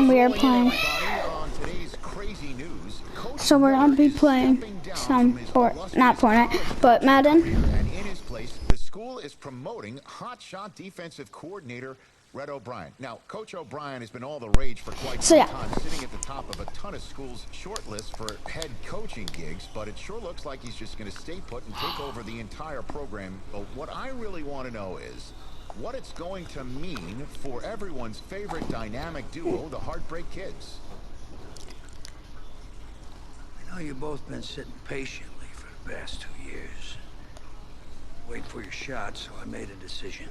and we are playing. So we're gonna be playing some not Fortnite, but Madden. And in his place, the school is promoting hotshot defensive coordinator Red O'Brien. Now, Coach O'Brien has been all the rage for quite some time, sitting at the top of a ton of schools' short lists for head coaching gigs, but it sure looks like he's just going to stay put and take over the entire program. But what I really want to know is what it's going to mean for everyone's favorite dynamic duo, the Heartbreak Kids. I know you've both been sitting patiently for the past 2 years. Wait for your shot, so I made a decision.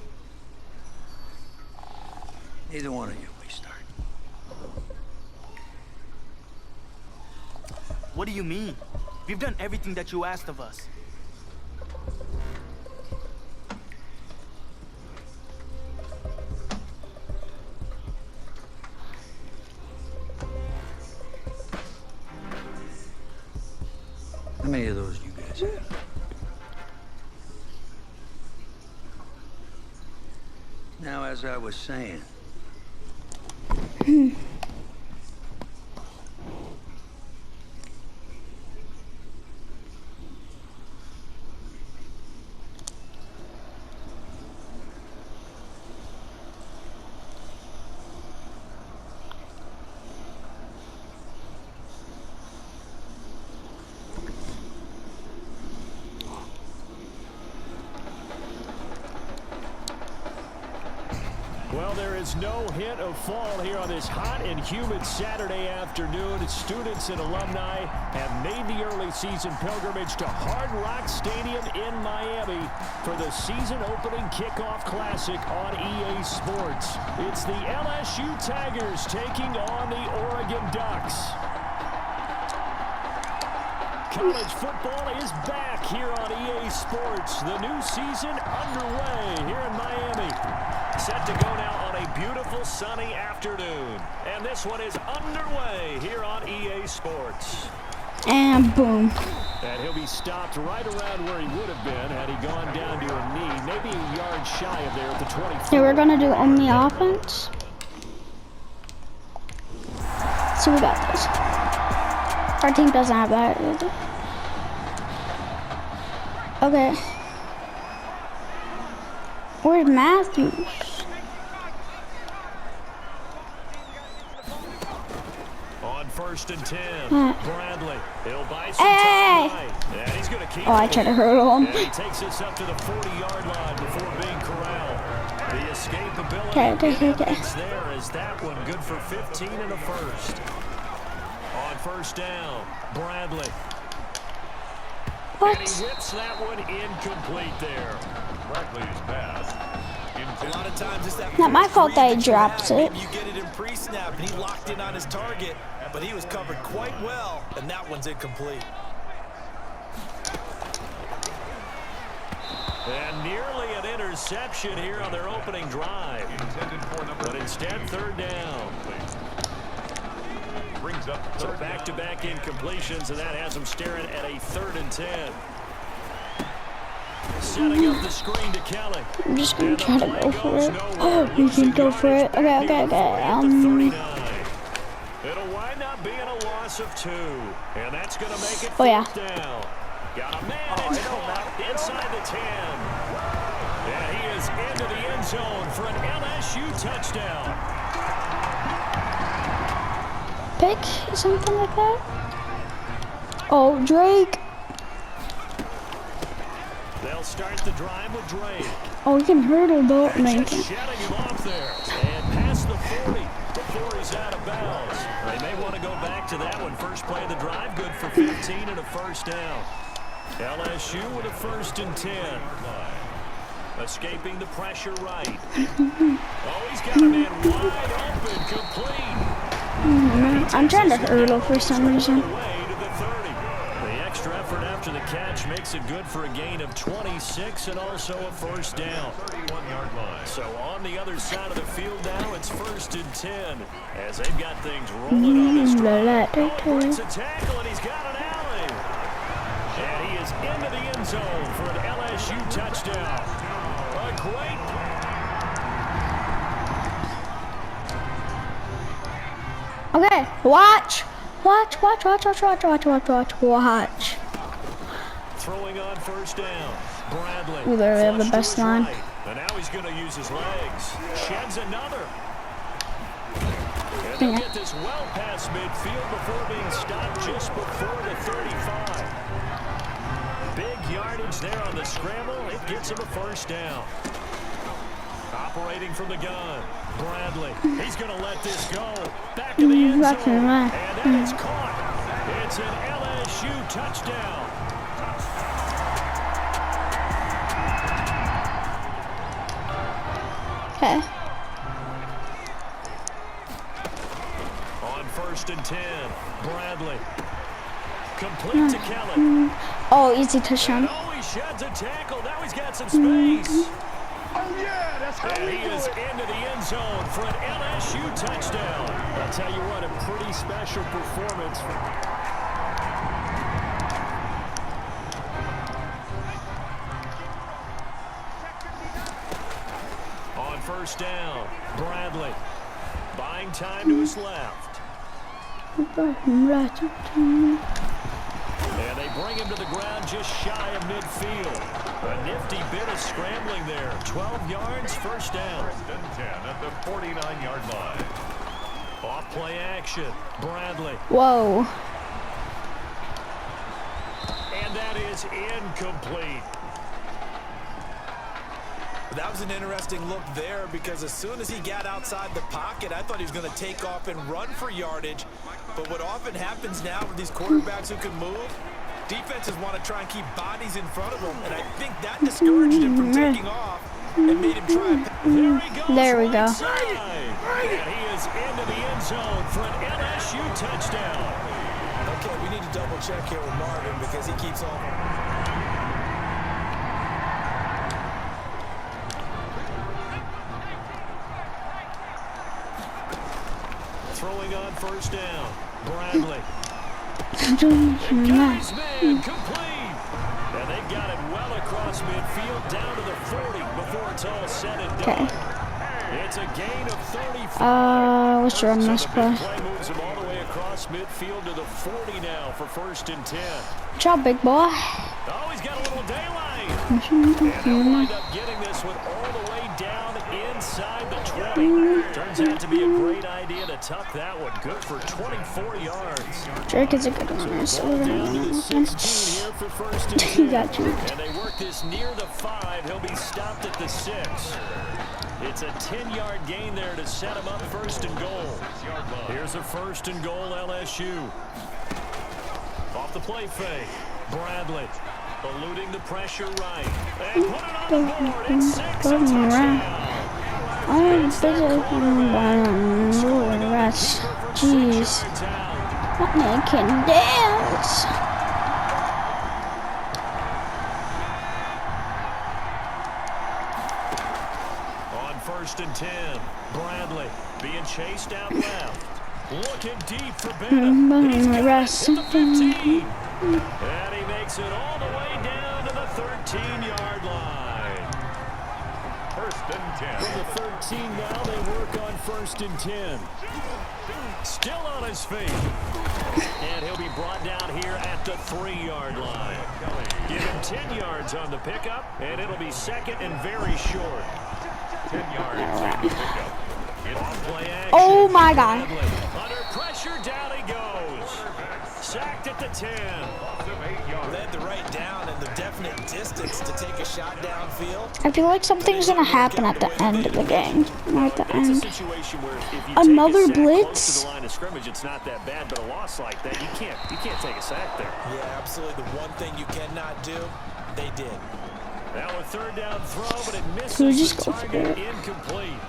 Neither one of you restart. What do you mean? We've done everything that you asked of us. How many of those do you guys have? Now, as I was saying, Well, there is no hint of fall here on this hot and humid Saturday afternoon. Students and alumni have made the early season pilgrimage to Hard Rock Stadium in Miami for the season-opening kickoff classic on EA Sports. It's the LSU Tigers taking on the Oregon Ducks. College football is back here on EA Sports. The new season underway here in Miami. Set to go now on a beautiful sunny afternoon. And this one is underway here on EA Sports. And boom. And he'll be stopped right around where he would have been had he gone down to a knee, maybe a yard shy of there at the 24. Okay, we're gonna do only offense. So we got this. Our team doesn't have that. Okay. Where's Matthews? On 1st and 10, Bradley. He'll buy some Hey! time. And he's going to keep I tried to hurdle him. And he takes this up to the 40-yard line before being corralled. The escapability Okay. there is that one good for 15 and a first. On 1st down, Bradley. What? And he whips that one incomplete there. Bradley's pass. A lot of times it's that Not my fault that he drops it. Maybe you get it in pre-snap and he locked in on his target, but he was covered quite well, and that one's incomplete. And nearly an interception here on their opening drive. But instead, 3rd down. Brings up so back-to-back incompletions, and that has them staring at a 3rd and 10. Setting up the screen to Kelly. I'm just gonna try to go for it. Oh, we can go for it. Okay. It'll wind up being a loss of 2, and that's going to make it 4th down. Got a man inside the 10. And he is into the end zone for an LSU touchdown. Pick, something like that. Oh, Drake. They'll start the drive with Drake. Oh, we can hurdle though. No, you Just can't. shutting him off there. And past the 40 before he's out of bounds. They may want to go back to that one. First play of the drive, good for 15 and a 1st down. LSU with a 1st and 10. Escaping the pressure right. Oh, he's got a man wide open, complete. I'm trying to hurdle for some reason. Away to the 30. The extra effort after the catch makes it good for a gain of 26 and also a 1st down. 31-yard line. So on the other side of the field now, it's 1st and 10 as they've got things rolling on this drive. Oh, breaks a tackle and he's got an alley. And he is into the end zone for an LSU touchdown. A great Okay, watch. Watch. Throwing on first down. Bradley. Ooh, they have the flushed to best his line. right. And now he's going to use his legs. Sheds another. And they'll get this well past midfield before being stopped just before the 35. Big yardage there on the scramble. It gets him a first down. Operating from the gun. Bradley. He's going to let this go. Back in the end zone. And that is caught. It's an LSU touchdown. Okay. On 1st and 10, Bradley. Complete to Kelly. Oh, easy touchdown. Oh, he sheds a tackle. Now he's got some space. And he is into the end zone for an LSU touchdown. I'll tell you what, a pretty special performance. On 1st down, Bradley. Buying time to his left. And they bring him to the ground just shy of midfield. A nifty bit of scrambling there. 12 yards, first down. 1st and 10 at the 49-yard line. Off play action. Bradley. Whoa. And that is incomplete. That was an interesting look there because as soon as he got outside the pocket, I thought he was going to take off and run for yardage. But what often happens now with these quarterbacks who can move, defenses want to try and keep bodies in front of them, and I think that discouraged him from taking off and made him try. There he goes. There we go. And he is into the end zone for an LSU touchdown. Okay, we need to double check here with Marvin because he keeps on. Throwing on 1st down. Bradley. And got his man complete. And they got it well across midfield down to the 40 before it's all said and done. It's a gain of 35. Let's run this play. Play moves him all the way across midfield to the 40 now for 1st and 10. Good job, big boy. Oh, he's got a little daylight. And they'll wind up getting this one all the way down inside the 20. Turns out to be a great idea to tuck that one. Good for 24 yards. Drake is a good runner, so we're Down to the 16 gonna here for 1st and 10. He got juked. And they work this near the 5. He'll be stopped at the 6. It's a 10-yard gain there to set him up 1st and goal. Here's a 1st and goal LSU. Off the play fake. Bradley eluding the pressure right. And put it on the board. It's 6. A touchdown. Jeez. That man can dance. On 1st and 10, Bradley being chased out left. Looking deep for Benham. He's got it at the 15. And he makes it all the way down to the 13-yard line. 1st and 10. From the 13 now, they work on 1st and 10. Still on his feet. And he'll be brought down here at the 3-yard line. Give him 10 yards on the pickup, and it'll be 2nd and very short. 10 yards on the pickup. Play action. Oh my God. Under pressure, down he goes. Sacked at the 10. They had the right down and the definite distance to take a shot downfield. I feel like something's gonna happen at the end of the game. Not the It's a end. situation where if you Another take a sack blitz? close to the line of scrimmage, it's not that bad, but a loss like that, you can't take a sack there. Yeah, absolutely. The one thing you cannot do, they did. Now a 3rd down throw, but it Can we misses just the go for target, it? incomplete.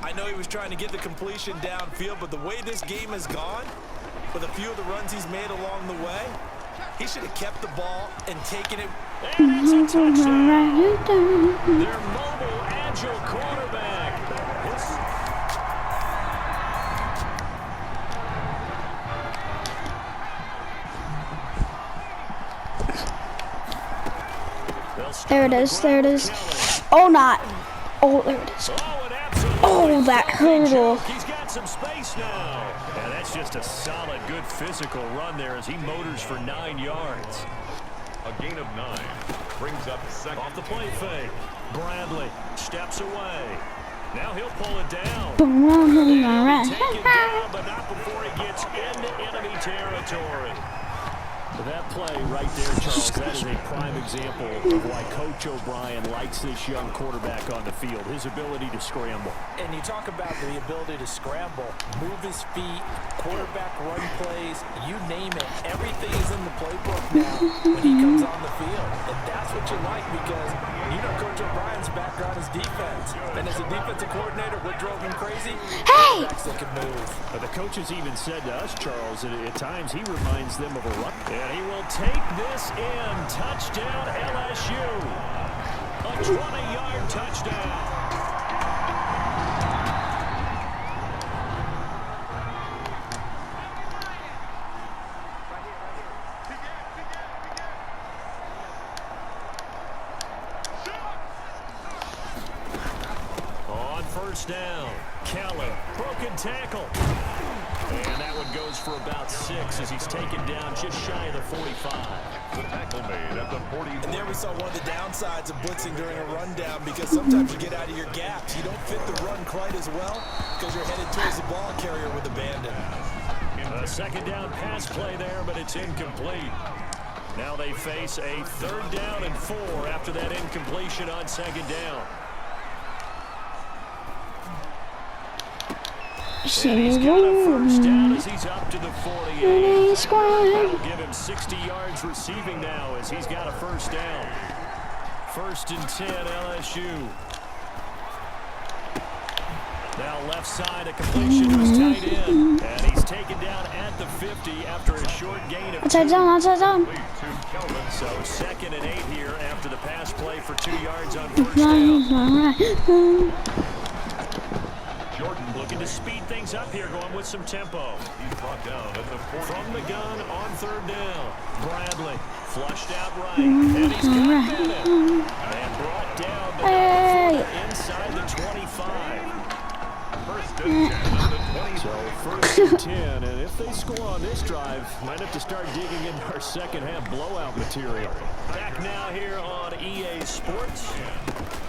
I know he was trying to get the completion downfield, but the way this game has gone, with a few of the runs he's made along the way, he should have kept the ball and taken it. And it's a touchdown. Their mobile, agile quarterback. There it is. There it is. Oh, not. Oh, there it is. Oh, that hurdle. He's got some space now. And that's It's just a solid, good physical run there as he motors for 9 yards. A gain of 9. Brings up second. Off the play fake. Bradley steps away. Now he'll pull it down. Take it down, but not before he gets into enemy territory. That play right there, Charles, that is a prime example of why Coach O'Brien likes this young quarterback on the field, his ability to scramble. And you talk about the ability to scramble, move his feet, quarterback run plays, you name it. Everything is in the playbook now when he comes on the field. And that's what you like because you know Coach O'Brien's background is defense. And as a defensive coordinator, what drove him crazy? Quarterbacks that can move. But the coaches even said to us, Charles, that at times he reminds them of a run. And he will take this in. Touchdown, LSU. A 20-yard touchdown. On first down, Keller, broken tackle. And that one goes for about 6 as he's taken down just shy of the 45. The tackle made at the 40. And there we saw one of the downsides of blitzing during a rundown because sometimes you get out of your gaps. You don't fit the run quite as well because you're headed towards the ball carrier with abandon. A second down pass play there, but it's incomplete. Now they face a 3rd down and 4 after that incompletion on 2nd down. And he's got a first down as he's up to the 48. That'll give him 60 yards receiving now as he's got a first down. 1st and 10 LSU. Now left side, a completion to his tight end. And he's taken down at the 50 after a short gain of 2. Outside zone. So 2nd and 8 here after the pass play for 2 yards on first down. Jordan looking to speed things up here, going with some tempo. He's brought down at the 40. From the gun on 3rd down. Bradley flushed out right. And he's got Bennett. And brought down inside the 25. 1st and 10 at the 20. So 1st and 10, and if they score on this drive, might have to start digging into our second half blowout material. Back now here on EA Sports.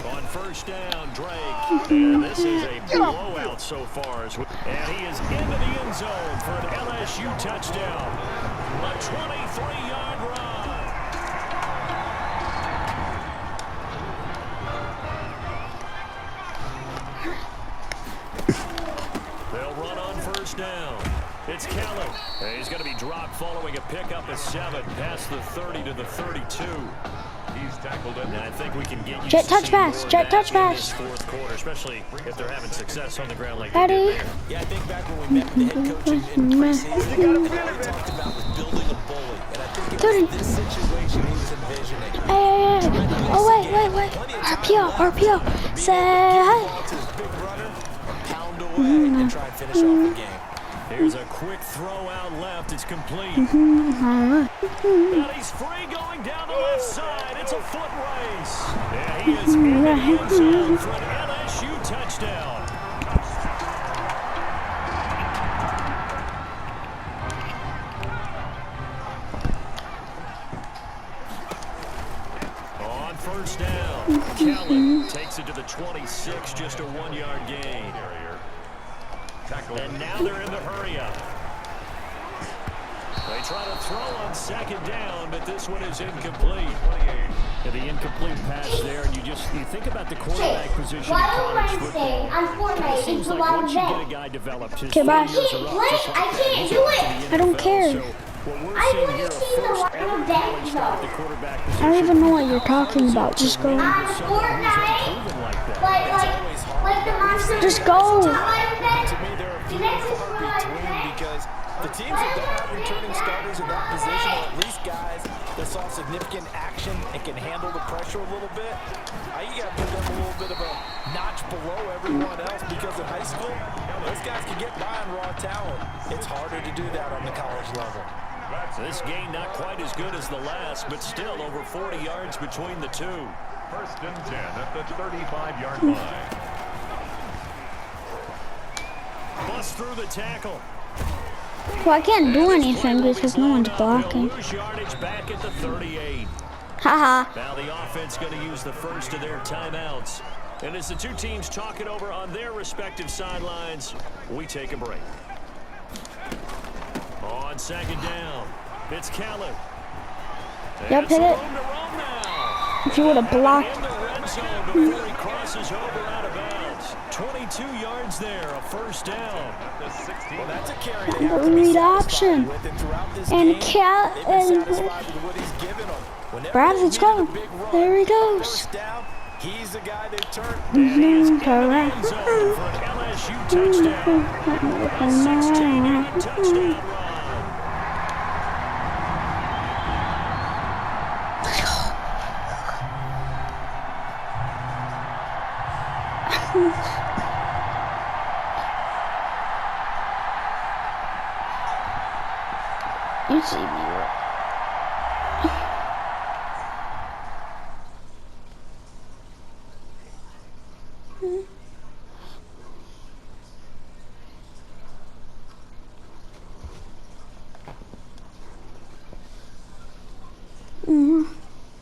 On first down, Drake. And this is a blowout so far. And he is into the end zone for an LSU touchdown. A 23-yard run. They'll run on first down. It's Keller. And he's going to be dropped following a pickup of 7 past the 30 to the 32. He's tackled it. And I think we can get you Jet touch pass. Jet touch pass. 4th quarter, especially if they're having success on the ground like they did there. Yeah, I think back when we met the head coach in preseason, what we talked about was building a bully. And I think it was this situation he was envisioning. Oh, wait. RPO. Say hi. To his big runner, pound away, and try and finish off the game. Here's a quick throw out left. It's complete. And he's free going down the left side. It's a foot race. Yeah, he is in the end zone for an LSU touchdown. On first down, Kelly takes it to the 26, just a 1-yard gain. And now they're in the hurry-up. They try to throw on 2nd down, but this one is incomplete. Yeah, the incomplete pass there, and you think about the quarterback position in college football. It seems like once you get a guy developed, his 4 years are up, just like that. He's up to the I don't NFL. care. So what we're seeing here, a first ever college start at the quarterback position. I don't even know what you're talking about. Just go. Just go. To me, there are few and far between because the teams that don't have returning starters in that position, or at least guys that saw significant action and can handle the pressure a little bit, you got to give them a little bit of a notch below everyone else because in high school, those guys can get by on raw talent. It's harder to do that on the college level. This game not quite as good as the last, but still over 40 yards between the two. 1st and 10 at the 35-yard line. Bust through the tackle. Well, I can't do anything because no one's blocking. Lose yardage back at the 38. Haha. Now the offense going to use the first of their timeouts. And as the two teams talk it over on their respective sidelines, we take a break. On second down, it's Kellen. Yep, hit it. If you would have blocked. In the red zone before he crosses over out of bounds. 22 yards there, a first down. Well, that's a carry they have to be Read satisfied option. with, and throughout this And game, Cat they've been and satisfied with what he's given them. Whenever Brad, they let's needed go. a big run, There he goes. first down, he's the guy they turn. And he is in the Correct. end zone for an LSU touchdown. 16-yard touchdown run. You see me, right?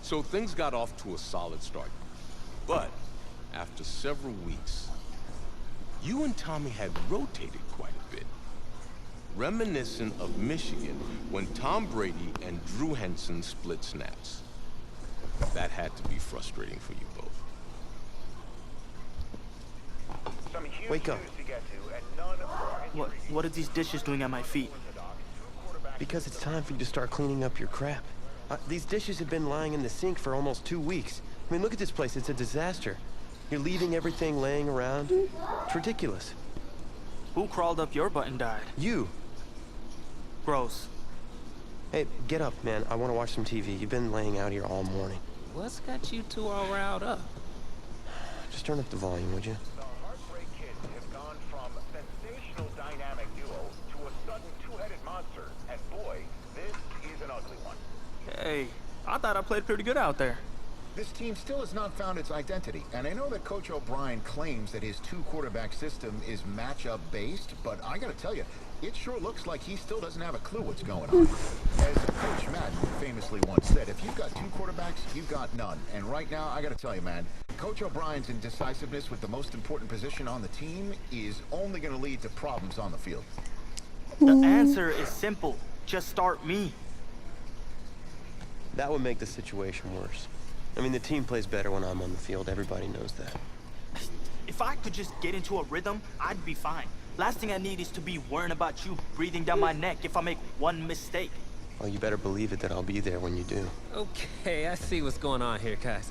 So things got off to a solid start. But after several weeks, you and Tommy had rotated quite a bit. Reminiscent of Michigan when Tom Brady and Drew Henson split snaps. That had to be frustrating for you both. Wake up. What are these dishes doing at my feet? Because it's time for you to start cleaning up your crap. These dishes have been lying in the sink for almost 2 weeks. I mean, look at this place. It's a disaster. You're leaving everything laying around. It's ridiculous. Who crawled up your butt and died? You. Gross. Hey, get up, man. I want to watch some TV. You've been laying out here all morning. What's got you two all riled up? Just turn up the volume, would you? The Heartbreak Kids have gone from sensational dynamic duo to a sudden two-headed monster. And boy, this is an ugly one. Hey, I thought I played pretty good out there. This team still has not found its identity, and I know that Coach O'Brien claims that his two-quarterback system is matchup-based, but I gotta tell you, it sure looks like he still doesn't have a clue what's going on. As Coach Madden famously once said, if you've got two quarterbacks, you've got none. And right now, I gotta tell you, man, Coach O'Brien's indecisiveness with the most important position on the team is only gonna lead to problems on the field. The answer is simple. Just start me. That would make the situation worse. I mean, the team plays better when I'm on the field. Everybody knows that. If I could just get into a rhythm, I'd be fine. Last thing I need is to be worrying about you breathing down my neck if I make one mistake. Well, you better believe it that I'll be there when you do. Okay, I see what's going on here, guys.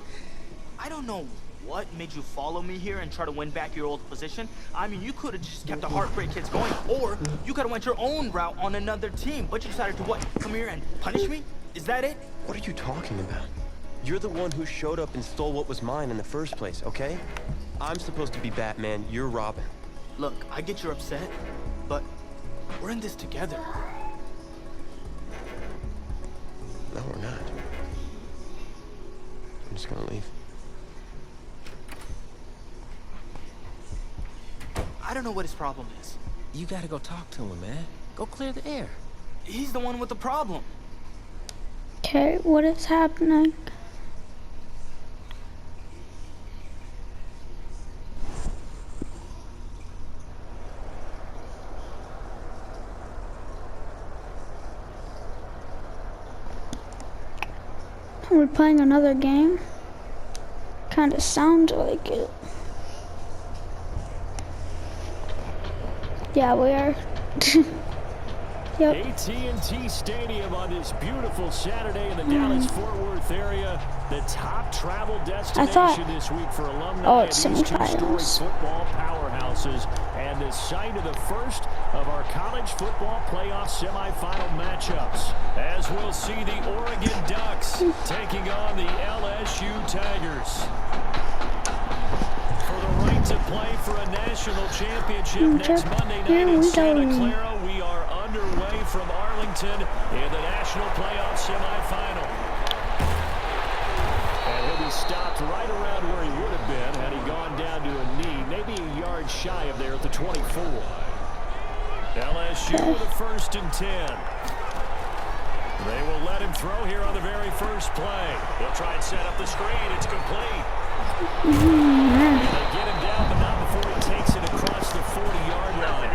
I don't know what made you follow me here and try to win back your old position. I mean, you could have just kept the Heartbreak Kids going, or you could have went your own route on another team, but you decided to what? Come here and punish me? Is that it? What are you talking about? You're the one who showed up and stole what was mine in the first place, okay? I'm supposed to be Batman, you're Robin. Look, I get you're upset, but we're in this together. No, we're not. I'm just gonna leave. I don't know what his problem is. You gotta go talk to him, man. Go clear the air. He's the one with the problem. Okay, what is happening? We're playing another game. Kinda sounds like it. Yeah, we are. Yep. AT&T Stadium on this beautiful Saturday in the Dallas-Fort Worth area. The top travel destination this week for alumni of it's these two-story semifinals. football powerhouses, and the site of the first of our college football playoff semifinal matchups, as we'll see the Oregon Ducks taking on the LSU Tigers. For the right to play for a national championship next Monday night in Santa Clara, we are underway from Arlington in the national playoff semifinal. And he'll be stopped right around where he would have been had he gone down to a knee, maybe a yard shy of there at the 24. LSU with a 1st and 10. They will let him throw here on the very first play. They'll try and set up the screen. It's complete. And they get him down, but not before he takes it across the 40-yard line.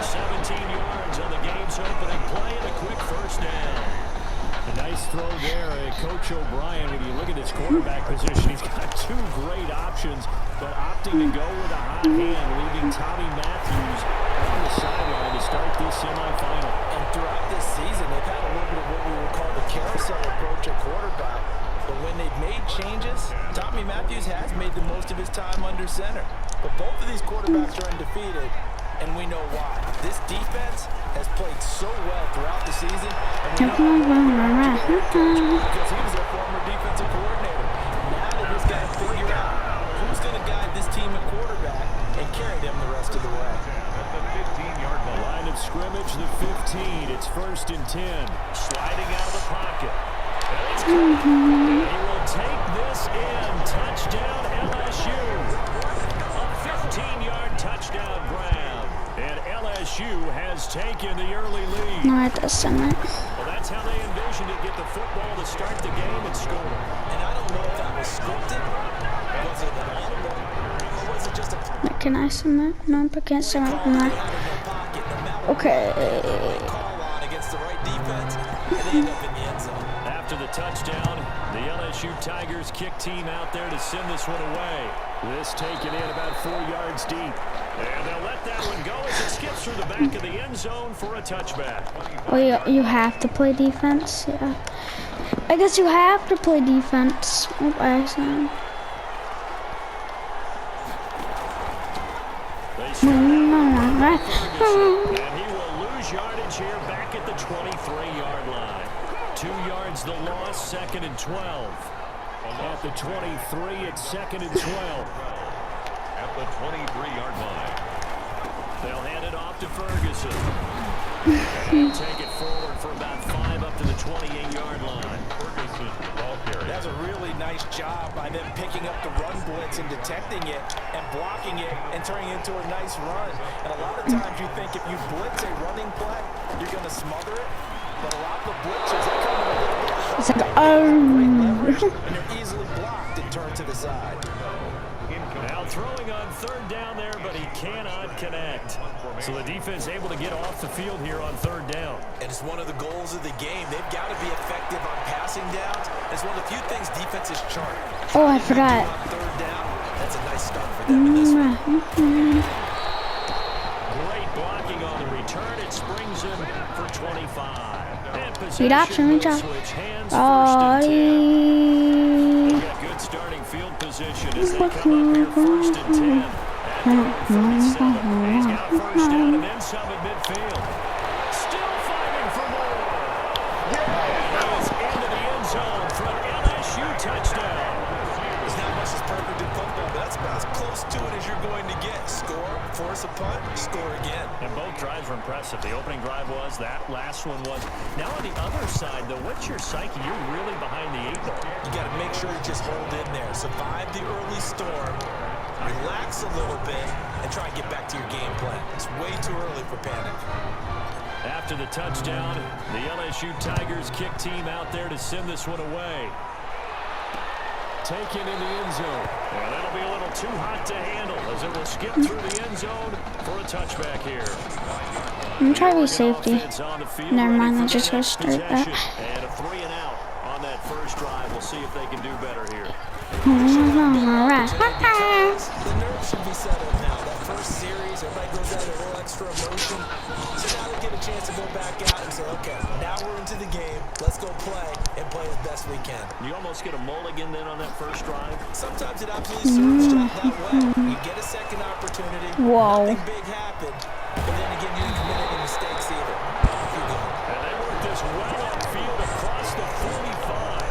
17 yards on the game's opening play and a quick 1st down. A nice throw there. Coach O'Brien, when you look at his quarterback position, he's got 2 great options, but opting to go with a hot hand, leaving Tommy Matthews on the sideline to start this semifinal. And throughout this season, they've had a little bit of what we would call the carousel approach at quarterback. But when they've made changes, Tommy Matthews has made the most of his time under center. But both of these quarterbacks are undefeated, and we know why. This defense has played so well throughout the season, and we know because he was a former defensive coordinator. Now they just got to figure out who's going to guide this team at quarterback and carry them the rest of the way. At the 15-yard line. Line of scrimmage, the 15. It's 1st and 10. Sliding out of the pocket. And it's caught. And he will take this in. Touchdown, LSU. A 15-yard touchdown grab. And LSU has taken the early lead. No, it doesn't. Well, that's how they envisioned it. Get the football to start the game and score. And I don't know if that was scripted. Was it an audible? Or was it just a... Can I submit? No, I can't submit from that. Okay. Call on against the right defense, and they end up in the end zone. After the touchdown, the LSU Tigers kick team out there to send this one away. This taken in about 4 yards deep. And they'll let that one go as it skips through the back of the end zone for a touchback. Oh, you have to play defense? Yeah. I guess you have to play defense. Oh, accident. And he will lose yardage here back at the 23-yard line. 2 yards the loss, 2nd and 12. At the 23, it's 2nd and 12. At the 23-yard line. They'll hand it off to Ferguson. And he'll take it forward for about 5 up to the 28-yard line. Ferguson, ball carrier. That's a really nice job by them picking up the run blitz and detecting it and blocking it and turning it into a nice run. And a lot of times you think if you blitz a running play, you're going to smother it. But a lot of the blitzes, they come in a little bit high. It's like, great leverage, and they're easily blocked and turned to the side. Now throwing on 3rd down there, but he cannot connect. So the defense able to get off the field here on 3rd down. And it's one of the goals of the game. They've got to be effective on passing downs. It's one of the few things defenses chart. oh, I forgot. On 3rd down, that's a nice start for them in this one. Great blocking on the return. It springs him for 25. And Read option, read possession option. will switch hands, Oh, 1st and 10. They've got good starting field position as they come up here 1st and 10. At 37. He's got 1st down and then some at midfield. Still fighting for more. And he's into the end zone for an LSU touchdown. There's not much that's perfect in football, but that's about as close to it as you're going to get. Score, force a punt, score again. And both drives were impressive. The opening drive was, that last one was. Now on the other side, though, what's your psyche? You're really behind the 8 ball. You got to make sure you just hold in there. Survive the early storm, relax a little bit, and try and get back to your game plan. It's way too early for panic. After the touchdown, the LSU Tigers kick team out there to send this one away. Taken in the end zone. And that'll be a little too hot to handle as it will skip through the end zone for a touchback here. I'm trying to be safety. Never mind, let's just go straight back. And a 3 and out on that first drive. We'll see if they can do better here. Alright. The nerves should be settled now. That first series, everybody goes out a little extra emotion. So now they get a chance to go back out and say, okay, now we're into the game. Let's go play and play as best we can. You almost get a mulligan then on that first drive. Sometimes it absolutely serves that way. You get a second opportunity. Whoa. Nothing big happened. But then again, you didn't commit any mistakes either. You're good. And they work this well upfield across the 45.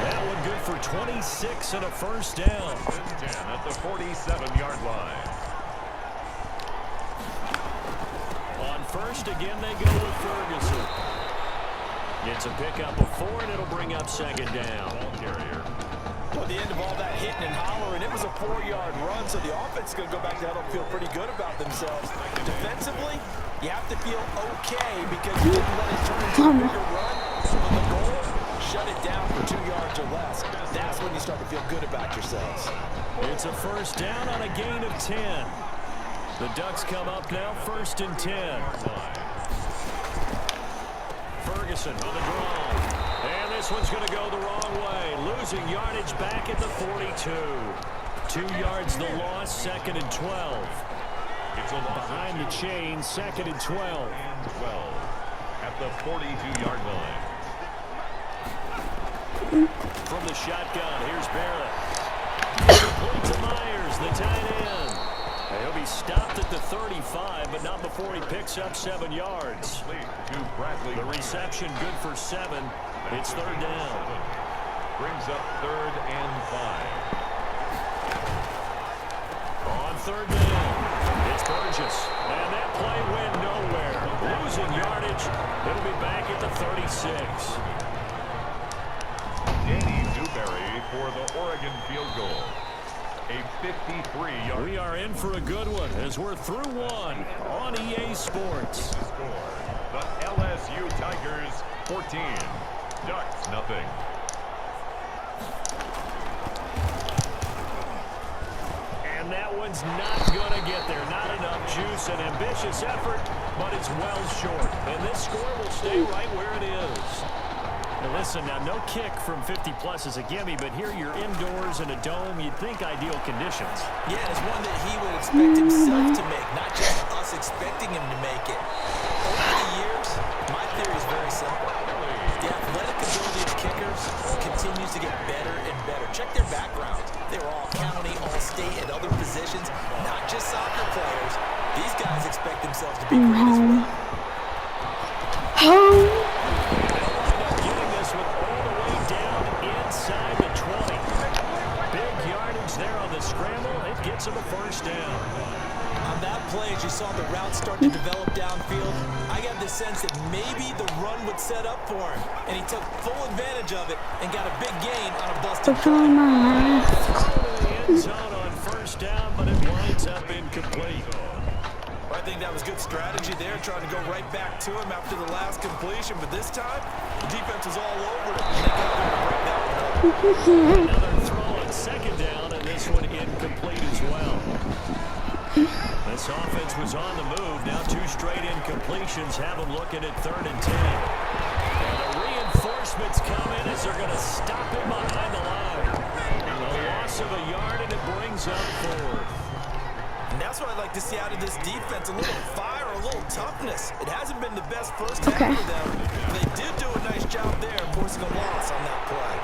That one good for 26 and a 1st down. 10 at the 47-yard line. On 1st again, they go with Ferguson. It's a pickup of 4, and it'll bring up 2nd down. Ball carrier. Well, at the end of all that hitting and hollering, it was a 4-yard run, so the offense is going to go back to huddle, feel pretty good about themselves. Defensively, you have to feel okay because you didn't let it turn into a bigger run. So the goal, shut it down for 2 yards or less. That's when you start to feel good about yourselves. It's a first down on a gain of 10. The Ducks come up now, 1st and 10. Ferguson on the draw. And this one's going to go the wrong way. Losing yardage back at the 42. 2 yards the loss, 2nd and 12. It's a loss Behind the chain, 2nd and 12. and 12 at the 42-yard line. From the shotgun, here's Barrett. Complete to Myers, the tight end. He'll be stopped at the 35, but not before he picks up 7 yards. The reception good for 7. It's 3rd down. Brings up 3rd and 5. On 3rd down, it's Burgess. And that play went nowhere. Losing yardage. It'll be back at the 36. Danny Newberry for the Oregon field goal. A 53-yard. We are in for a good one as we're through one on EA Sports. Score. The LSU Tigers 14. Ducks nothing. And that one's not going to get there. Not enough juice. An ambitious effort, but it's well short. And this score will stay right where it is. Now listen, now no kick from 50-plus is a gimme, but here you're indoors in a dome. You'd think ideal conditions. Yeah, it's one that he would expect himself to make, not just us expecting him to make it. Over the years, my theory is very simple. The athletic ability of kickers continues to get better and better. Check their backgrounds. They were all county, all state, and other positions, not just soccer players. These guys expect themselves to be great as well. Inside the 20. Big yardage there on the scramble. It gets him a first down. On that play, as you saw the route start to develop downfield, I got the sense that maybe the run would set up for him. And he took full advantage of it and got a big gain on a busted play. End zone on first down, but it winds up incomplete. I think that was good strategy there, trying to go right back to him after the last completion. But this time, the defense was all over it. And they got there to break that one up. Another throw on 2nd down, and this one incomplete as well. This offense was on the move. Now 2 straight incompletions have them looking at 3rd and 10. And the reinforcements come in as they're going to stop him behind the line. A loss of a yard, and it brings up 4th. And that's what I'd like to see out of this defense, a little fire, a little toughness. It hasn't been the best first half for them. They did do a nice job there, forcing a loss on that play.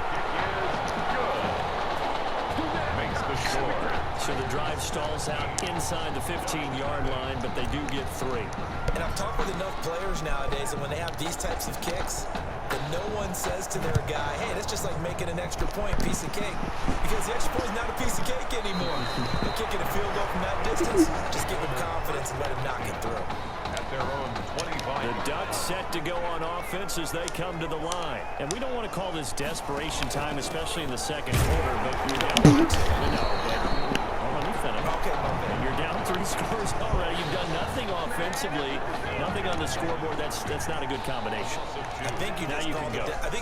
Makes the score. So the drive stalls out inside the 15-yard line, but they do get 3. And I've talked with enough players nowadays, and when they have these types of kicks, that no one says to their guy, hey, that's just like making an extra point, piece of cake. Because the extra point is not a piece of cake anymore. They're kicking a field goal from that distance, just give them confidence and let him knock it through. At their own 25. The Ducks set to go on offense as they come to the line. And we don't want to call this desperation time, especially in the 2nd quarter, but you're down. Okay. You're down 3 scores already. You've done nothing offensively, nothing on the scoreboard. That's not a good combination. I think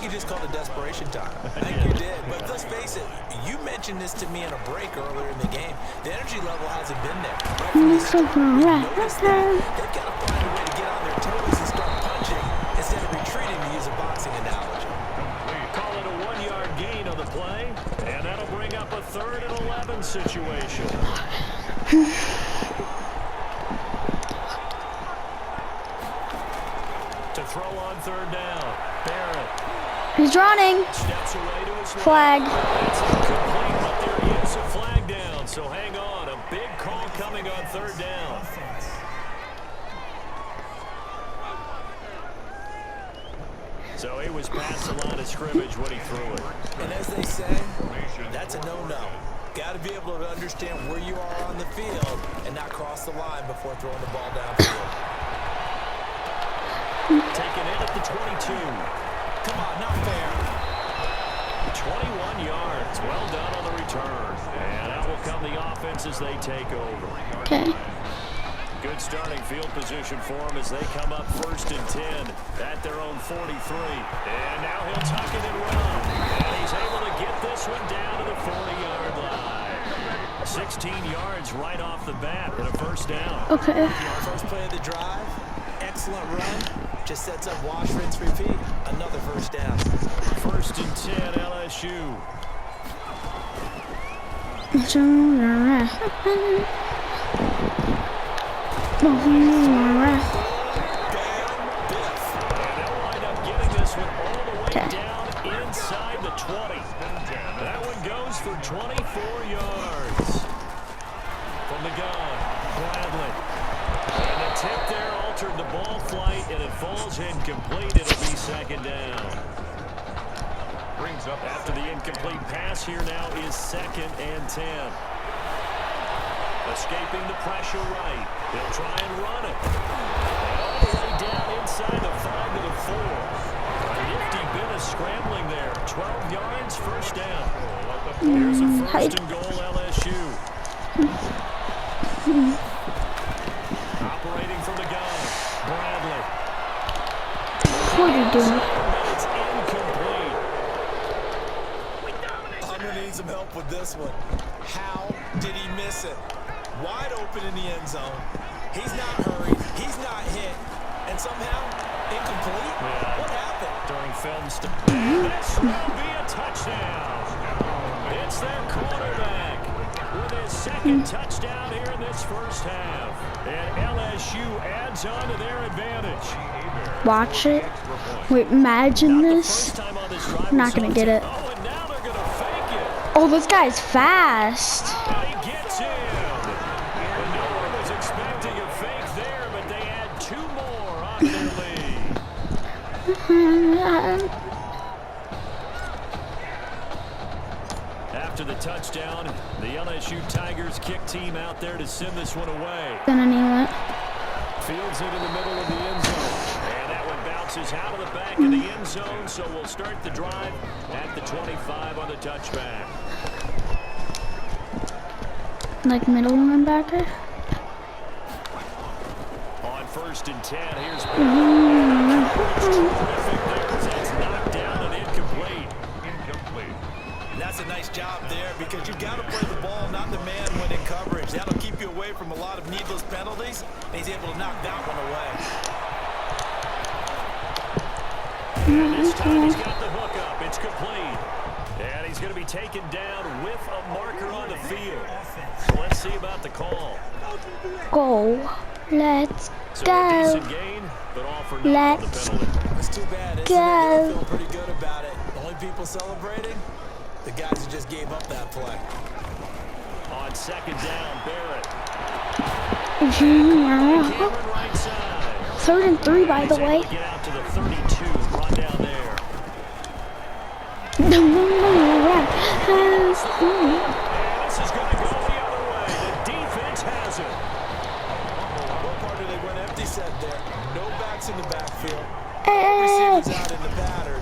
you just called it desperation time. I think did. you did. But let's face it, you mentioned this to me in a break earlier in the game. The energy level hasn't been there. Right from the start, we've noticed that. They've got to find a way to get on their toes and start punching instead of retreating, to use a boxing analogy. Call it a 1-yard gain on the play, and that'll bring up a 3rd and 11 situation. To throw on 3rd down, Barrett. He's running. Steps away to his Flag. It's incomplete, but there is a flag down, so hang on. A big call coming on 3rd down. So he was past the line of scrimmage when he threw it. And as they say, that's a no-no. Got to be able to understand where you are on the field and not cross the line before throwing the ball downfield. Taken in at the 22. Come on, not fair. 21 yards. Well done on the return. And out will come the offense as they take over. Okay. Good starting field position for them as they come up 1st and 10 at their own 43. And now he'll tuck it and run. And he's able to get this one down to the 40-yard line. 16 yards right off the bat and a first down. Okay. First play of the drive. Excellent run. Just sets up wash, rinse, repeat. Another first down. 1st and 10 LSU. Okay. Down inside the 20. That one goes for 24 yards. From the gun, Bradley. And the tip there altered the ball flight, and it falls incomplete. It'll be 2nd down. Brings up After the incomplete pass here now is 2nd and 10. Escaping the pressure right. They'll try and run it. All the way down inside the 5 to the 4. Nifty bit of scrambling there. 12 yards, first down. Here's a 1st and goal, LSU. Operating from the gun, Bradley. What are you doing? It's incomplete. I'm going to need some help with this one. How did he miss it? Wide open in the end zone. He's not hurried. He's not hit. And somehow, incomplete? Yeah. What happened? During film stuff. This will be a touchdown. It's their quarterback with his 2nd touchdown here in this first half. And LSU adds on to their advantage. Watch it. Wait, imagine Not the this. first time on this drive I'm not we gonna saw get it. Oh, and now they're going to fake it. Oh, this guy's fast. And he gets in. And no one was expecting a fake there, but they add 2 more on their lead. After the touchdown, the LSU Tigers kick team out there to send this one away. Gonna kneel it. Fields it in the middle of the end zone. And that one bounces out of the back of the end zone, so we'll start the drive at the 25 on the touchback. Like middle linebacker. On 1st and 10, here's That's knocked down and incomplete. And that's a nice job there because you've got to play the ball, not the man when in coverage. That'll keep you away from a lot of needless penalties, and he's able to knock that one away. And this time he's got the hook up. It's complete. And he's going to be taken down with a marker on the field. So let's see about the call. Go. Let's So a go. decent gain, but all for naught on the Let's penalty. It's too bad, isn't it? go. They feel pretty good about it. The only people celebrating, the guys who just gave up that play. On 2nd down, Barrett. Cameron right side. 3rd and 3, by the He's able way. to get out to the 32, brought down there. No. And this is going to go the other way. The defense has it. What part did they went empty set there? No backs in the backfield. Receivers out in the pattern.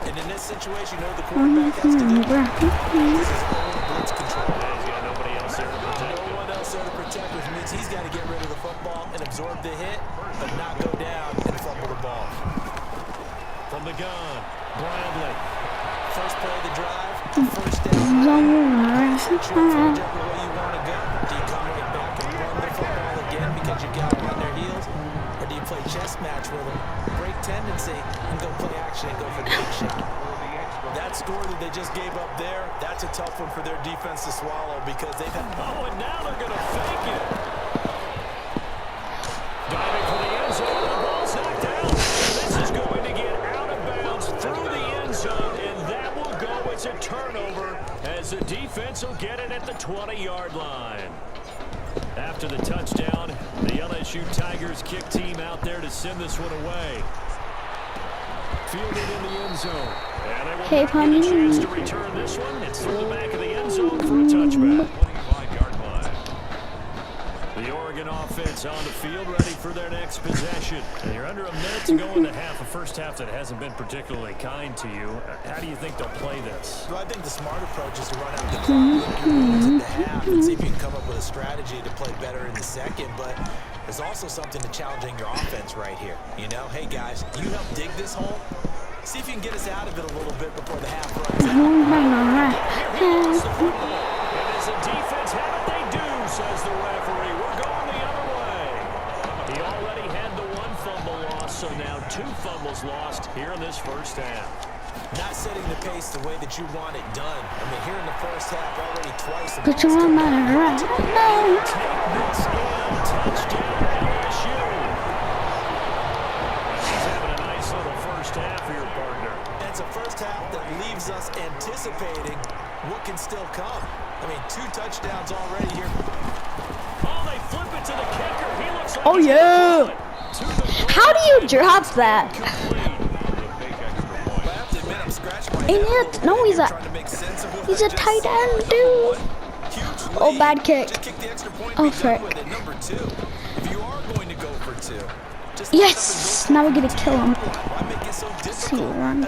And in this situation, you know what the quarterback has to do? This is own blitz control. He's got nobody else there to protect him. No one else there to protect, which means he's got to get rid of the football and absorb the hit, but not go down and fumble the ball. From the gun, Bradley. First play of the drive, first down. Change whichever way you want to go. Do you come right back and run the football again because you got them on their heels? Or do you play chess match with them, break tendency, and go play action and go for the big shot? That score that they just gave up there, that's a tough one for their defense to swallow because they've had... Oh, and now they're going to fake it. Diving for the end zone, the ball's knocked out. This is going to get out of bounds through the end zone, and that will go as a turnover as the defense will get it at the 20-yard line. After the touchdown, the LSU Tigers kick team out there to send this one away. Fielded in the end zone. And they will Hey, not get a Pommy. chance to return this one. It's through the back of the end zone for a touchback. 25-yard line. The Oregon Oregon offense on the field, ready for their next possession. And you're under a minute to go in the half, a first half that hasn't been particularly kind to you. How do you think they'll play this? Well, I think the smart approach is to run out the clock, limit your wins at the half, and see if you can come up with a strategy to play better in the second. But there's also something to challenging your offense right here. You know, hey guys, you help dig this hole. See if you can get us out of it a little bit before the half runs out. It is a defense. How did they do, says the referee. We're going the other way. He already had the one fumble loss, so now 2 fumbles lost here in this first half. Not setting the pace the way that you want it done. I mean, here in the first half, already twice. But you want my right? No. Touchdown, LSU. He's having a nice little first half for your partner. And it's a first half that leaves us anticipating what can still come. I mean, 2 touchdowns already here. Oh, they flip it to the kicker. He looks like Oh, yeah. How do you drop that? Idiot. No, he's a tight end, dude. Oh, bad kick. Oh, frick. Yes. Now we're going to kill him. See, run.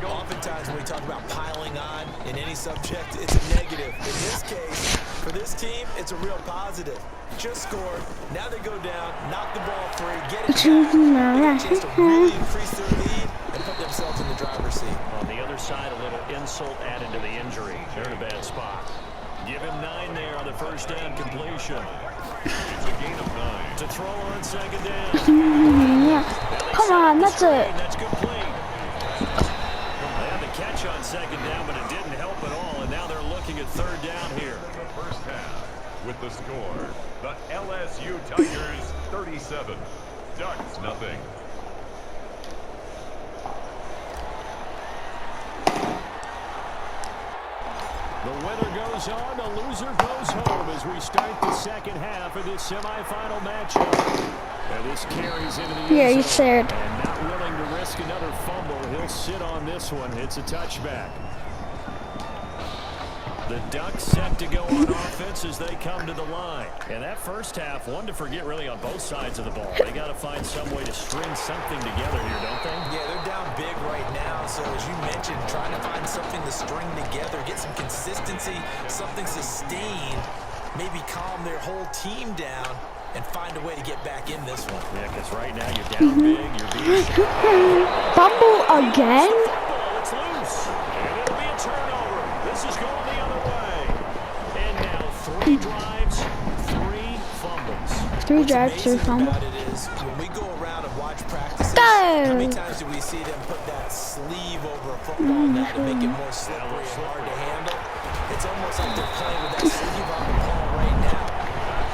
Oftentimes when we talk about piling on in any subject, it's a negative. In this case, for this team, it's a real positive. Just scored. Now they go down, knock the ball free, get it back. They get a chance to really increase their lead and put themselves in the driver's seat. On the other side, a little insult added to the injury. They're in a bad spot. Give him 9 there on the first down completion. It's a gain of 9. To throw on second down. Come on, that's it. That's complete. They had the catch on second down, but it didn't help at all, and now they're looking at third down here. The first half with the score, the LSU Tigers 37, Ducks nothing. The winner goes on, the loser goes home as we start the second half of this semifinal matchup. And this carries into the Yeah, end you zone. said. And not willing to risk another fumble. He'll sit on this one. It's a touchback. The Ducks set to go on offense as they come to the line. And that first half, one to forget really on both sides of the ball. They got to find some way to string something together here, don't they? Yeah, they're down big right now. So as you mentioned, trying to find something to string together, get some consistency, something sustained, maybe calm their whole team down and find a way to get back in this one. Yeah, because right now you're down big, you're being Fumble again? It's loose. And it'll be a turnover. This is going the other way. And now 3 drives, 3 fumbles. 3 drives, 3 fumbles. About it is when we go around and watch practices, how many times do we see them put that sleeve over a football now to make it more slippery and hard to handle? It's almost like they're playing with that sleeve on the ball right now.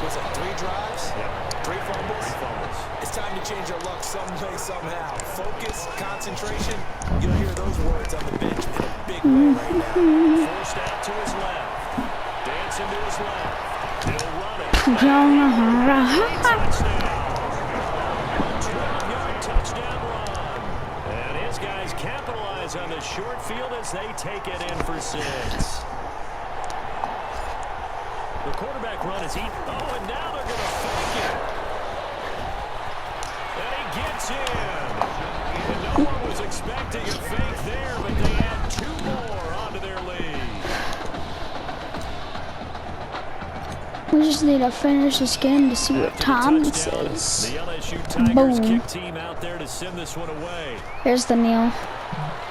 Was it 3 drives? Yep. 3 fumbles? 3 fumbles. It's time to change your luck some way, somehow. Focus, concentration. You'll hear those words on the bench in a big way right now. Forced out to his left. Dancing to his left. He'll run it. Touchdown. 12-yard touchdown run. And his guys capitalize on the short field as they take it in for 6. The quarterback run is eaten. Oh, and now they're going to fake it. And he gets in. And no one was expecting a fake there, but they add 2 more onto their lead. We just need to finish this game to see what time it says. The LSU Tigers kick team out there to send this one away. Here's the kneel.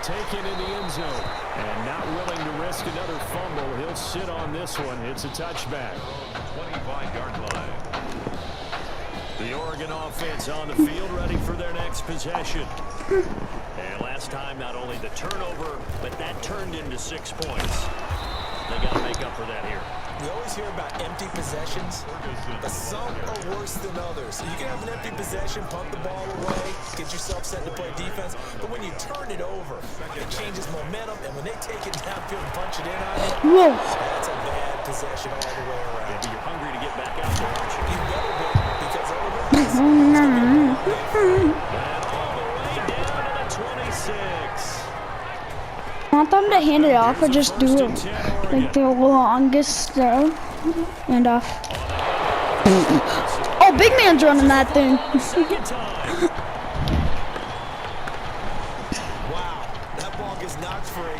Taken in the end zone. And not willing to risk another fumble. He'll sit on this one. It's a touchback. 25-yard line. The Oregon offense on the field ready for their next possession. And last time, not only the turnover, but that turned into 6 points. They got to make up for that here. We always hear about empty possessions, but some are worse than others. So you can have an empty possession, pump the ball away, get yourself set to play defense, but when you turn it over, it changes momentum, and when they take it downfield and punch it in on you, that's a bad possession all the way around. Yeah, but you're hungry to get back out there, aren't you? You better be, because otherwise, it's going to be a long day for you. And all the way down to the 26. Want them to hand it off or just do it like the longest throw and off. Oh, big man's running that thing. Wow, that ball gets knocked free,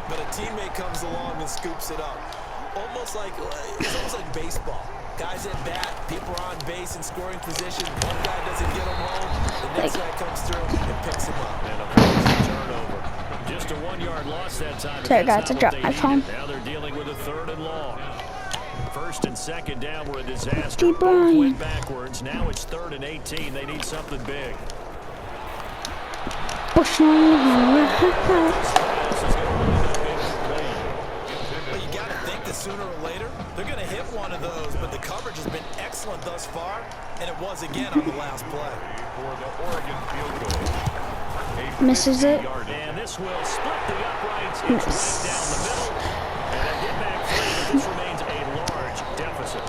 but a teammate comes along and scoops it up. It's almost like baseball. Guys at bat, people are on base in scoring position. One guy doesn't get him home, the next guy comes through and picks him up. And a turnover. Just a 1-yard loss that time. Sorry guys, I dropped my phone. Now they're dealing with a 3rd and long. 1st and 2nd down were a disaster. Deep Both went backwards. Now it's 3rd and 18. They need something big. Sooner or later, they're going to hit one of those, but the coverage has been excellent thus far, and it was again on the last play. For the Oregon field goal. Misses it. And this will split the uprights. It's right down the middle. And a hit back 3, but this remains a large deficit.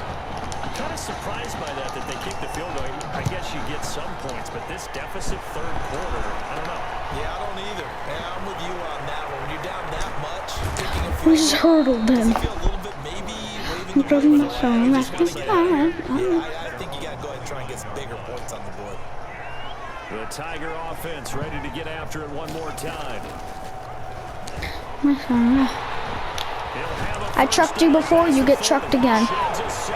I'm kind of surprised by that they kick the field goal. I guess you get some points, but this deficit 3rd quarter, I don't know. Yeah, I don't either. Yeah, I'm with you on that one. When you're down that much, kicking a We field just goal, hurtled him. does it feel a little bit maybe waving the white flag? Left Just his gotta get it. hand. Yeah, I think you got to go ahead and try and get some bigger points on the board. The Tiger offense ready to get after it one more time. I trucked you before, you get trucked again. He's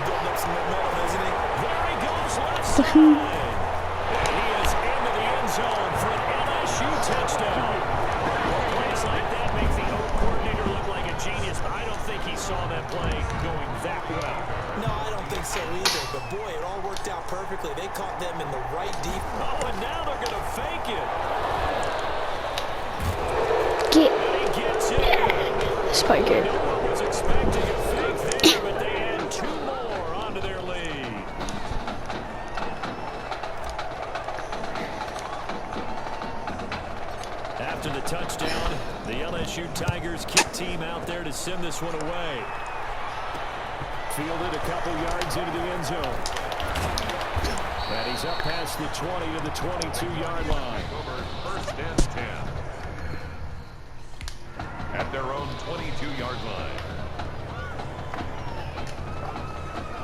building up some momentum, isn't he? There he goes, left side. He is into the end zone for an LSU touchdown. Plays like that make the O coordinator look like a genius, but I don't think he saw that play going that well. No, I don't think so either. But boy, it all worked out perfectly. They caught them in the right deep. Oh, and now they're going to fake it. Get He gets it. spike it. No one was expecting a fake there, but they add 2 more onto their lead. After the touchdown, the LSU Tigers kick team out there to send this one away. Fielded a couple yards into the end zone. And he's up past the 20 to the 22-yard line. 1st and 10. At their own 22-yard line.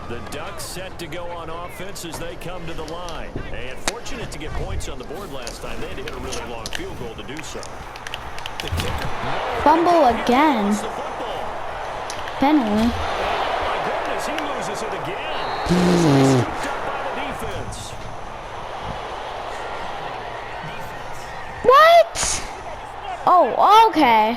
The Ducks set to go on offense as they come to the line. And fortunate to get points on the board last time. They had to hit a really long field goal to do so. The kicker. Fumble again. Lost the football. Penalty. Oh my goodness, he loses it again. Scooped up by the defense. What? Oh, okay.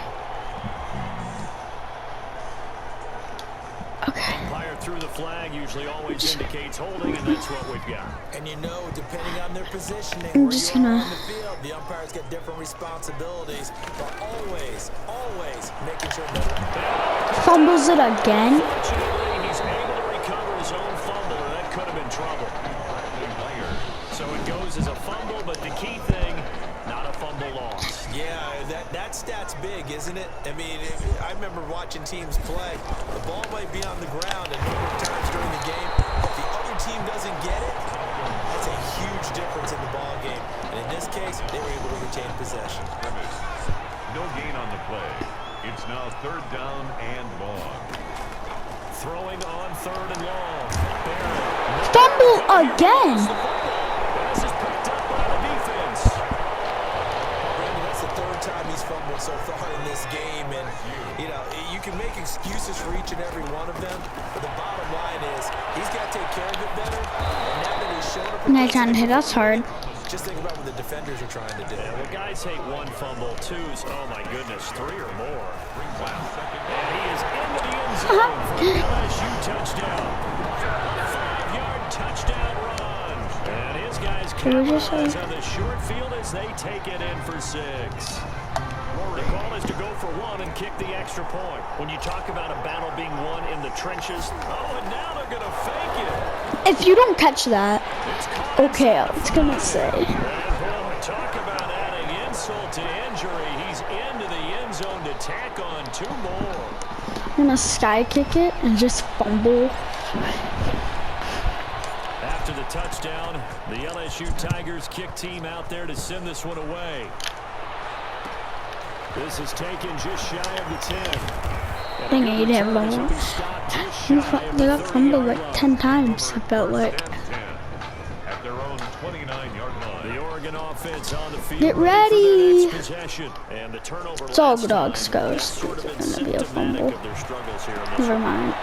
Umpire threw the flag, usually always indicates holding, and that's what we've got. And you know, depending on their positioning, I'm where just you are gonna- on the field, the umpires get different responsibilities, but always making sure that Fumbles it again. Fortunately, he's able to recover his own fumble, and that could have been trouble. So it goes as a fumble, but the key thing, not a fumble loss. yeah, that stat's big, isn't it? I mean, I remember watching teams play. The ball might be on the ground a number of times during the game. If the other team doesn't get it, that's a huge difference in the ball game. And in this case, they were able to retain possession. No gain on the play. It's now 3rd down and long. Throwing on 3rd and long. Barrett. Fumble again. This is picked up by the defense. Brandon, that's the 3rd time he's fumbled so far in this game, and you know, you can make excuses for each and every one of them, but the bottom line is he's got to take care of it better. And now that he's shown up, And I trying to hit us hard. just think about what the defenders are trying to do. Yeah, well, guys hate 1 fumble, 2's, oh my goodness, 3 or more. Wow. And he is into the end zone for the LSU touchdown. A 5-yard touchdown run. And his guys capitalize on the short field as they take it in for 6. The call is to go for 1 and kick the extra point. When you talk about a battle being won in the trenches, oh, and now they're going to fake it. If you don't catch that, okay, I was gonna say. And boy, talk about adding insult to injury. He's into the end zone to tack on 2 more. I'm gonna sky kick it and just fumble. After the touchdown, the LSU Tigers kick team out there to send this one away. This is taken just shy of the 10. I think I need to have long. They got fumbled like 10 times, I felt like. At their own 29-yard line. The Oregon offense on the field. Get ready! Possession. And the turnover It's all dogs goes. It's gonna be a fumble. Never mind.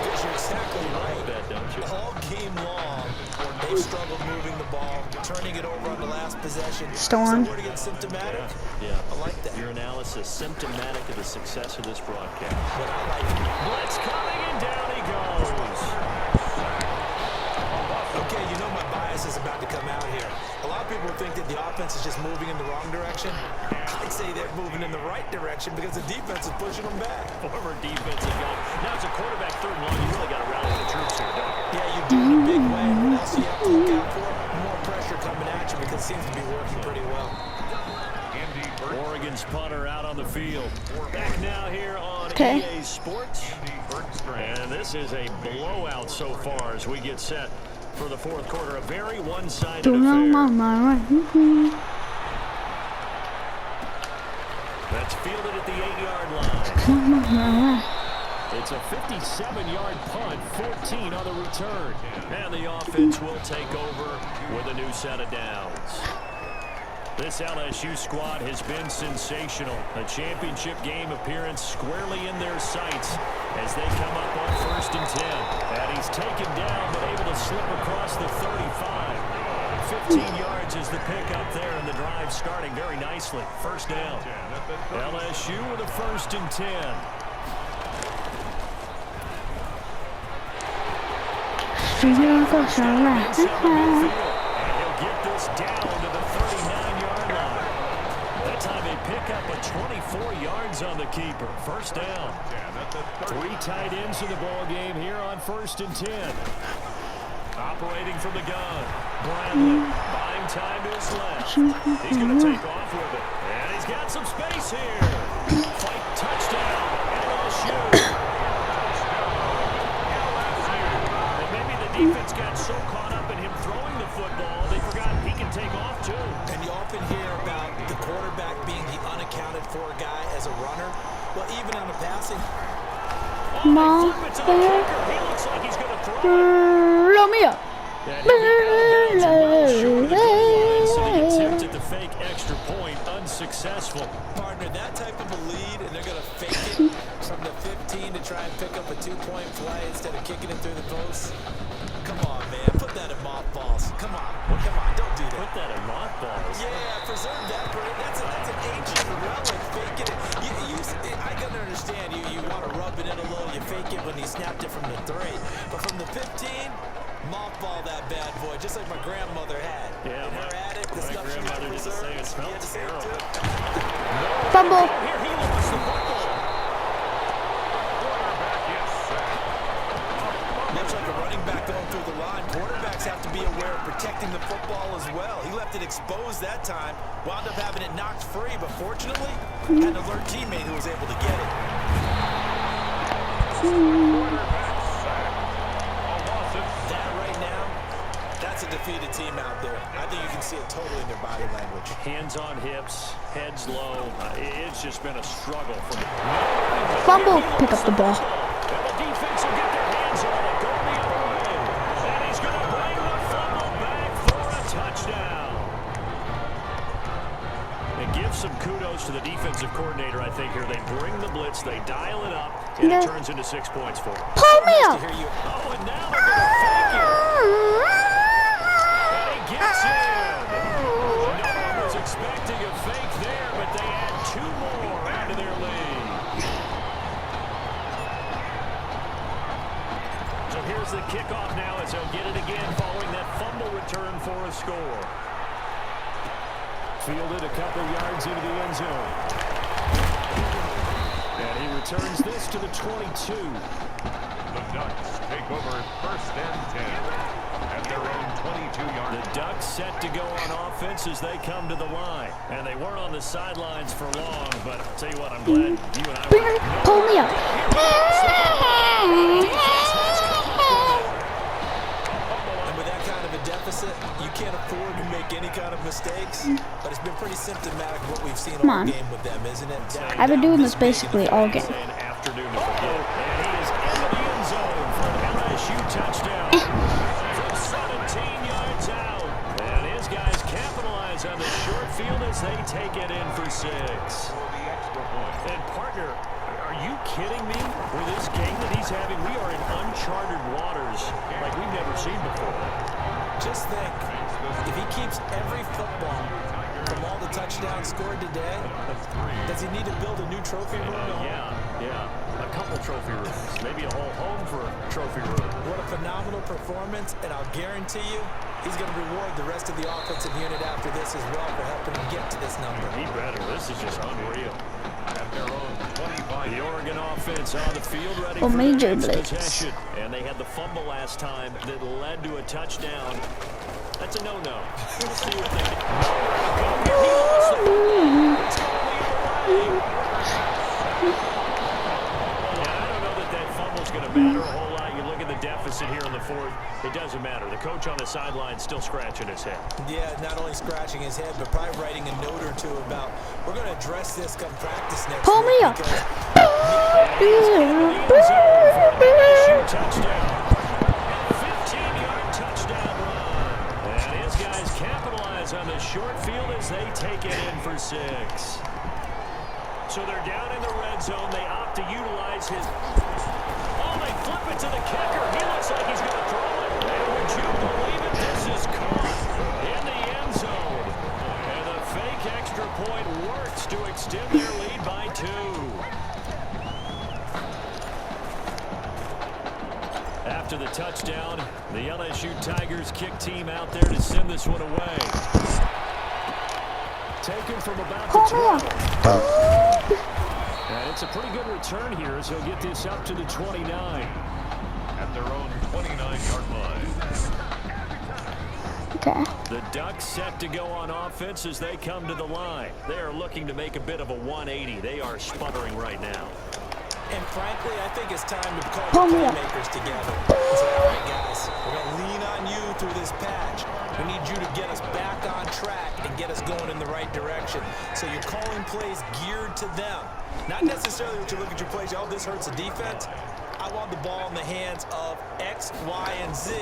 Because you're exactly right. All game long, they've struggled moving the ball, turning it over on the last possession. Storm. So it's symptomatic. Yeah. I like that. Your analysis symptomatic of the success of this broadcast. But I like it. Blitz coming and down he goes. Okay, you know my bias is about to come out here. A lot of people think that the offense is just moving in the wrong direction. I'd say they're moving in the right direction because the defense is pushing them back. Former defensive guy. Now it's a quarterback third and long. You really got to rally the troops here, don't you? Yeah, you do in a big way. What else do you have to look out for? More pressure coming at you because it seems to be working pretty well. Oregon's punter out on the field. Back now here on Okay. EA Sports. And this is a blowout so far as we get set for the fourth quarter. A very one-sided affair. That's fielded at the 8-yard line. It's a 57-yard punt, 14 on the return. And the offense will take over with a new set of downs. This LSU squad has been sensational. A championship game appearance squarely in their sights as they come up on 1st and 10. And he's taken down but able to slip across the 35. 15 yards is the pickup there, and the drive starting very nicely. First down. LSU with a 1st and 10. She's gonna go somewhere. And he'll get this down to the 39-yard line. That time they pick up a 24 yards on the keeper. First down. 3 tight ends in the ball game here on 1st and 10. Operating from the gun. Bradley buying time to his left. He's going to take off with it. And he's got some space here. Fight touchdown. LSU. And maybe the defense got so caught up in him throwing the football, they forgot he can take off too. And you often hear about the quarterback being the unaccounted for guy as a runner. Well, even on the passing. Mom, He looks like he's going to throw. blow me up. So he attempted the fake extra point, unsuccessful. Partner, that type of a lead, and they're going to fake it from the 15 to try and pick up a 2-point play instead of kicking it through the post. Come on, man. Put that in mothballs. Come on. Well, come on. Don't do that. Put that in mothballs. Yeah, preserve that. That's an ancient relic. Faking it. I can understand. You want to rub it in a little. You fake it when he snapped it from the 3. But from the 15, mothball that bad boy, just like my grandmother had. Yeah, in her attic, the stuff she had grandmother did the same. It smelled terrible. Fumble. Here he lost the football. Much like a running back going through the line, quarterbacks have to be aware of protecting the football as well. He left it exposed that time, wound up having it knocked free, but fortunately, had an alert teammate who was able to get it. That right now, that's a defeated team out there. I think you can see it totally in their body language. Hands on hips, heads low. It's just been a struggle from Fumble. Pick up the ball. And the defense will get their hands on it. Go the other way. And he's going to bring the fumble back for a touchdown. And give some kudos to the defensive coordinator, I think, here. They bring the blitz, they dial it up, and it turns into 6 points for them. Pull me up. Oh, and now they're going to fake it. And he gets in. No one was expecting a fake there, but they add 2 more onto their lead. So here's the kickoff now as they'll get it again following that fumble return for a score. Fielded a couple yards into the end zone. And he returns this to the 22. The Ducks take over 1st and 10 at their own 22-yard. The Ducks set to go on offense as they come to the line. And they weren't on the sidelines for long, but I'll tell you what, I'm glad you and I Pull me up. And with that kind of a deficit, you can't afford to make any kind of mistakes, but it's been pretty symptomatic of what we've seen Come all on. game with them, isn't it? I've been doing this basically all game. Afternoon to forget. And he is into the end zone for an LSU touchdown. From 17 yards out. And his guys capitalize on the short field as they take it in for 6. And partner, are you kidding me? With this game that he's having, we are in uncharted waters like we've never seen before. Just think, if he keeps every football from all the touchdowns scored today, does he need to build a new trophy room? Yeah. A couple trophy rooms. Maybe a whole home for a trophy room. What a phenomenal performance, and I'll guarantee you, he's going to reward the rest of the offensive unit after this as well for helping him get to this number. He better. This is just unreal. At their own 25. The Oregon offense on the field ready for major the next blitz. possession. And they had the fumble last time that led to a touchdown. That's a no-no. We'll see what they do. He lost the football. It's going the other way. Yeah, I don't know that fumble's going to matter a whole lot. You look at the deficit here in the fourth. It doesn't matter. The coach on the sideline still scratching his head. Yeah, not only scratching his head, but probably writing a note or two about, we're going to address this come practice next Pull week. me up. Touchdown. 15-yard touchdown run. And his guys capitalize on the short field as they take it in for 6. So they're down in the red zone. They opt to utilize his... Oh, they flip it to the kicker. He looks like he's going to throw it. And would you believe it? This is caught in the end zone. And the fake extra point works to extend their lead by 2. After the touchdown, the LSU Tigers kick team out there to send this one away. Taken from about the 12. And it's a pretty good return here as he'll get this up to the 29. At their own 29-yard line. Okay. The Ducks set to go on offense as they come to the line. They are looking to make a bit of a 180. They are sputtering right now. And frankly, I think it's time to call the playmakers together. And say, all right, guys, we're going to lean on you through this patch. We need you to get us back on track and get us going in the right direction. So you're calling plays geared to them. Not necessarily what you look at your plays, oh, this hurts the defense. I want the ball in the hands of X, Y, and Z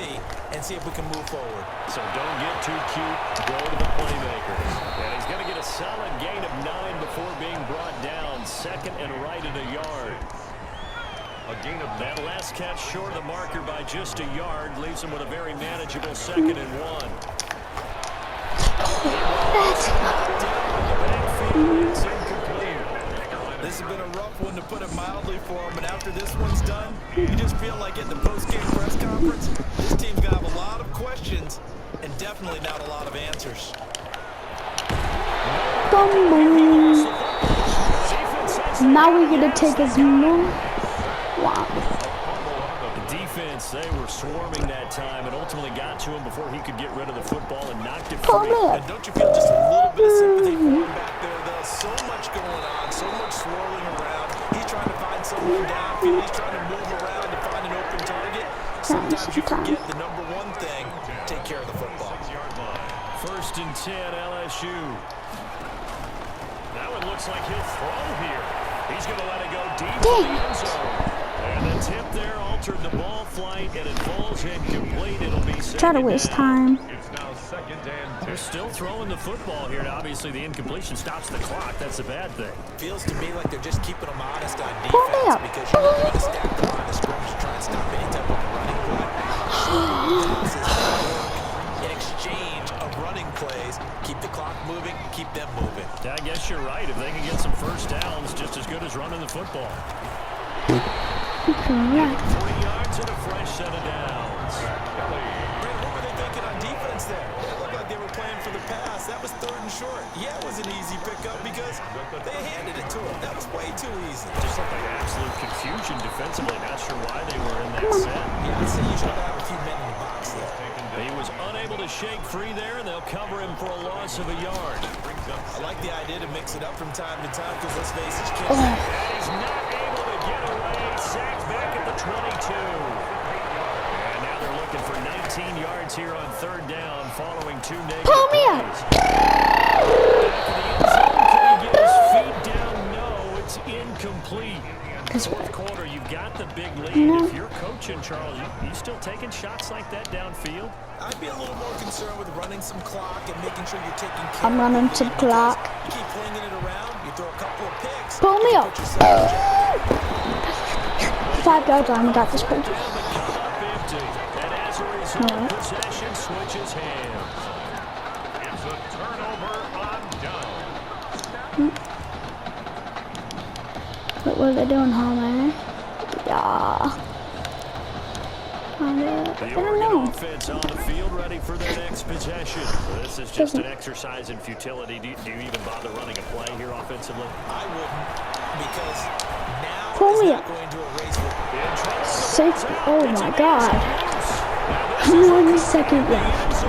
and see if we can move forward. So don't get too cute. Go to the playmakers. And he's going to get a solid gain of 9 before being brought down. Second and right at a yard. A gain of that last catch short of the marker by just a yard leaves him with a very manageable 2nd and 1. It's incomplete. This has been a rough one, to put it mildly, for him. And after this one's done, you just feel like at the post-game press conference, this team's going to have a lot of questions and definitely not a lot of answers. Now we're going to take his move. Wow. The defense, they were swarming that time and ultimately got to him before he could get rid of the football and knocked it free. And don't you feel just a little bit of sympathy for him back there, though? So much going on, so much swirling around. He's trying to find someone downfield. He's trying to move around to find an open target. Sometimes you forget the number one thing, take care of the football. 1st and 10, LSU. That one looks like he'll throw here. He's going to let it go deep in the end zone. And the tip there altered the ball flight, and it falls incomplete. It'll be Try to waste time. It's now 2nd and 10. They're still throwing the football here. Obviously, the incompletion stops the clock. That's a bad thing. Feels to me like they're just keeping them honest on defense, because you're looking to stack the line of scrimmage to try and stop any type of running play. In exchange of running plays, keep the clock moving, keep them moving. I guess you're right. If they can get some first downs, just as good as running the football. Correct. 3 yards and a fresh set of downs. What were they thinking on defense there? It looked like they were playing for the pass. That was 3rd and short. Yeah, it was an easy pickup because they handed it to him. That was way too easy. Just looked like absolute confusion defensively. Not sure why they were in that set. Yeah, I'd say you should have a few men in the box there. He was unable to shake free there, and they'll cover him for a loss of a yard. I like the idea to mix it up from time to time, because let's face it, you can't. And he's not able to get away. Sacked back at the 22. And now they're looking for 19 19 yards here on third down following 2 negative Pull me up. plays. Back to the end zone. Can he get his feet down? No, it's incomplete. Fourth quarter, you've got the big lead. If you're coaching, Charles, you still taking shots like that downfield? I'd be a little more concerned with running some clock and making sure you're taking care I'm running some clock. You keep flinging it around, you throw a couple of picks. Pull me up. 5 yards on, we got this pull. And as a result, possession switches hands. It's a turnover on down. What were they doing, Homer? Yeah. I don't know. Offense on the field, ready for their next possession. This is just an exercise in futility. Do you even bother running a play here offensively? I wouldn't, because now Pull me is up. not going to erase what Safety. Oh my God. 1 second left.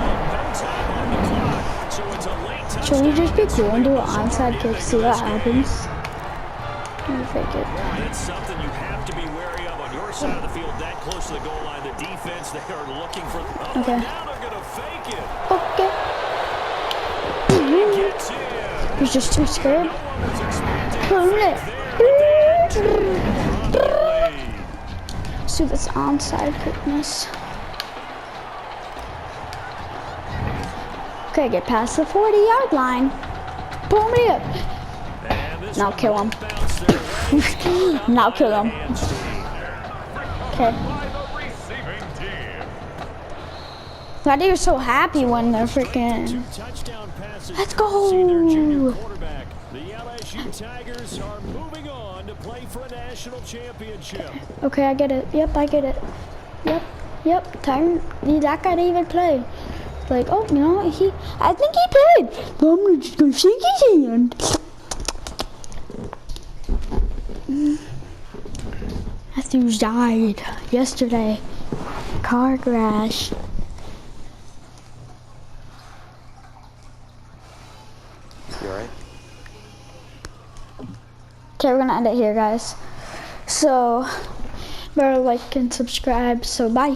Should we just be cool and do an onside kick, see what happens? Let me fake it. It's something you have to be wary of on your side of the field, that close to the goal line. The defense, they are looking for. Oh, Okay. now they're going to fake it. Okay. Gets in. He's just too scared. Pull it. Let's do this onside quickness. Okay, get past the 40-yard line. Pull me up. Now kill him. Now kill him. Okay. Why are you so happy when they're freaking? Let's go. The LSU Tigers are moving on to play for a national championship. Okay, I get it. Yep, I get it. Yep. Time. That guy didn't even play. Like, oh, you know, I think he played. But I'm just gonna shake his hand. Matthews died yesterday. Car crash. You alright? Okay, we're gonna end it here, guys. So, better like and subscribe. So, bye.